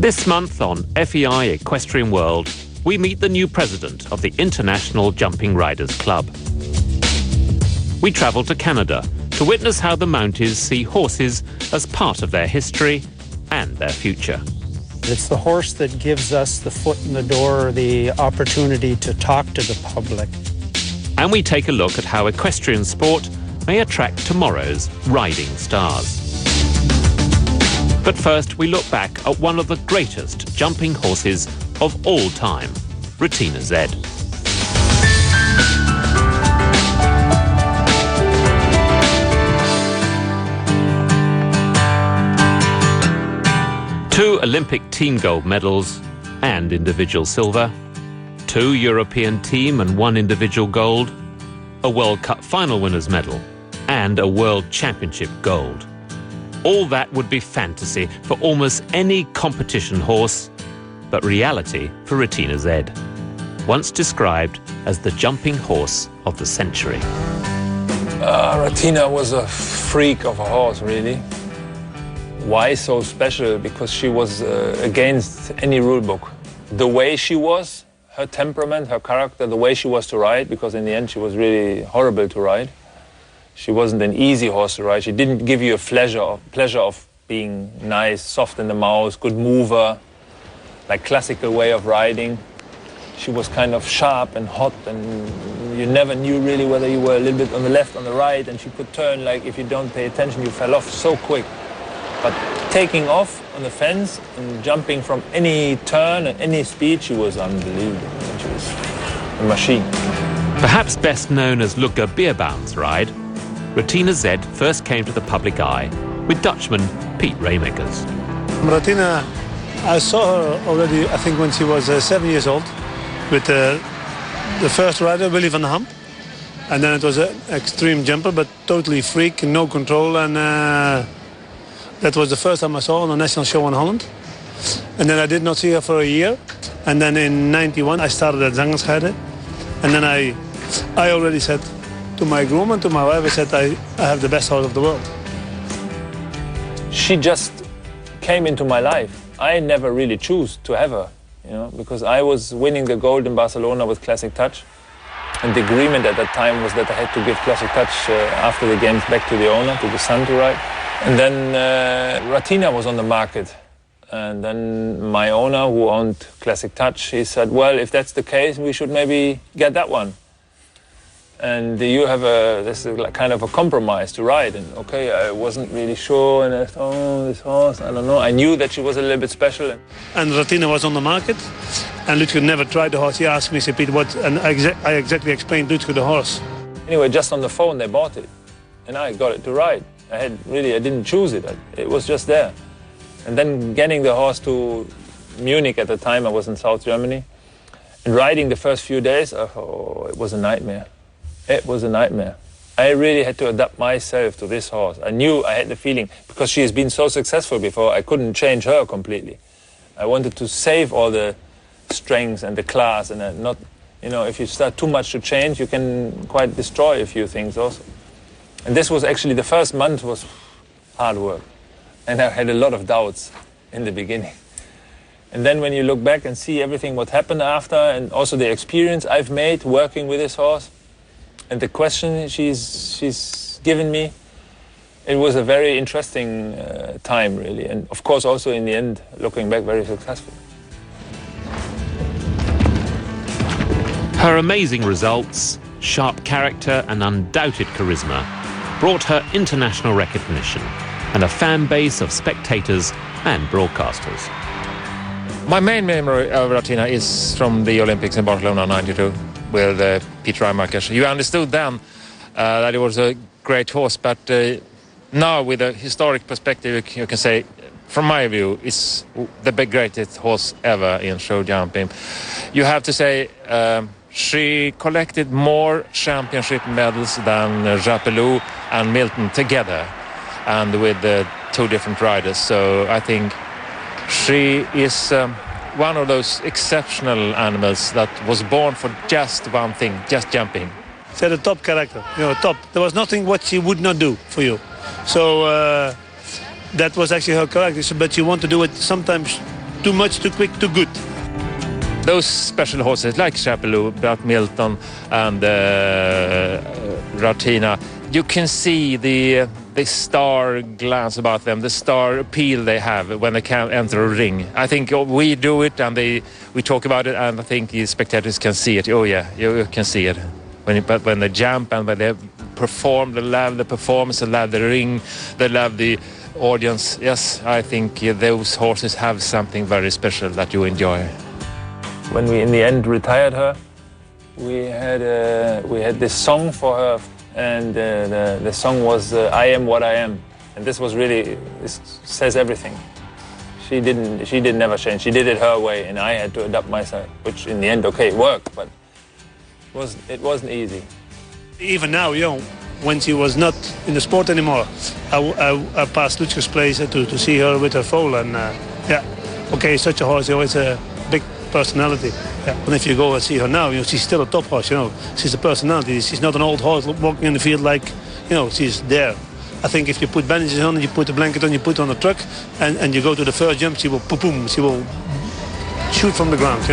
This month on FEI Equestrian World, we meet the new president of the International Jumping Riders Club. We travel to Canada to witness how the Mounties see horses as part of their history and their future. It's the horse that gives us the foot in the door, the opportunity to talk to the public. And we take a look at how equestrian sport may attract tomorrow's riding stars. But first, we look back at one of the greatest jumping horses of all time, Ratina Z. Two Olympic team gold medals and individual silver, 2 European team and 1 individual gold, a World Cup final winners medal, and a World Championship gold. All that would be fantasy for almost any competition horse, but reality for Ratina Z, once described as the jumping horse of the century. Ratina was a freak of a horse, really. Why so special? Because she was against any rule book. The way she was, her temperament, her character, the way she was to ride, because in the end she was really horrible to ride. She wasn't an easy horse to ride. She didn't give you a pleasure of being nice, soft in the mouth, good mover, like classical way of riding. She was kind of sharp and hot, and you never knew really whether you were a little bit on the left, on the right, and she could turn, like if you don't pay attention, you fell off so quick. But taking off on the fence and jumping from any turn and any speed, she was unbelievable. She was a machine. Perhaps best known as Lugger Beerbaum's ride, Ratina Z first came to the public eye with Dutchman Piet Raymakers. Ratina, I saw her already, I think, when she was 7 years old, with the first rider, Willy van der Hamp. And then it was an extreme jumper, but totally freak, no control. And that was the first time I saw her on a national show in Holland. And then I did not see her for a year. And then in '91, I started at Zangersheide. And then I already said to my groom and to my wife, I said, I have the best horse of the world. She just came into my life. I never really chose to have her, because I was winning the gold in Barcelona with Classic Touch. And the agreement at that time was that I had to give Classic Touch after the games back to the owner, to the son to ride. And then Ratina was on the market. And then my owner, who owned Classic Touch, he said, well, if that's the case, we should maybe get that one. And you have this is like kind of a compromise to ride. And okay, I wasn't really sure, and I thought, this horse, I don't know. I knew that she was a little bit special. And Ratina was on the market, and Lutger never tried the horse. He asked me, said, Piet, what? And I exactly explained Lutger the horse. Anyway, just on the phone, they bought it, and I got it to ride. I didn't choose it. It was just there. And then getting the horse to Munich at the time, I was in South Germany, and riding the first few days, it was a nightmare. It was a nightmare. I really had to adapt myself to this horse. I knew, I had the feeling, because she has been so successful before, I couldn't change her completely. I wanted to save all the strengths and the class, and not, if you start too much to change, you can quite destroy a few things also. And this was actually, the first month was hard work. And I had a lot of doubts in the beginning. And then when you look back and see everything what happened after, and also the experience I've made working with this horse, and the question she's given me, it was a very interesting time, really. And of course, also in the end, looking back, very successful. Her amazing results, sharp character and undoubted charisma brought her international recognition and a fan base of spectators and broadcasters. My main memory of Ratina is from the Olympics in Barcelona '92 with Piet Raymakers. You understood then that it was a great horse, but now with a historic perspective, you can say, from my view, it's the greatest horse ever in show jumping. You have to say she collected more championship medals than Japelou and Milton together, and with two different riders. So I think she is one of those exceptional animals that was born for just one thing, just jumping. She had a top character, top. There was nothing what she would not do for you. So that was actually her character. But she wanted to do it sometimes too much, too quick, too good. Those special horses like Chapelou, Bart Milton and Ratina, you can see the star glance about them, the star appeal they have when they can enter a ring. I think we do it and we talk about it, and I think the spectators can see it. Oh yeah, you can see it. But when they jump and when they perform, they love the performance, they love the ring, they love the audience. Yes, I think those horses have something very special that you enjoy. When we in the end retired her, we had this song for her, and the song was "I Am What I Am," and this says everything. She didn't never change. She did it her way, and I had to adapt myself, which in the end, okay, worked, but it wasn't easy. Even now, when she was not in the sport anymore, I passed Lutger's place to see her with her foal, and such a horse, it's a big personality. Yeah. And if you go and see her now, she's still a top horse. She's a personality. She's not an old horse walking in the field like, she's there. I think if you put bandages on, you put a blanket on, you put on a truck, and you go to the first jump, she will boom, she will shoot from the ground.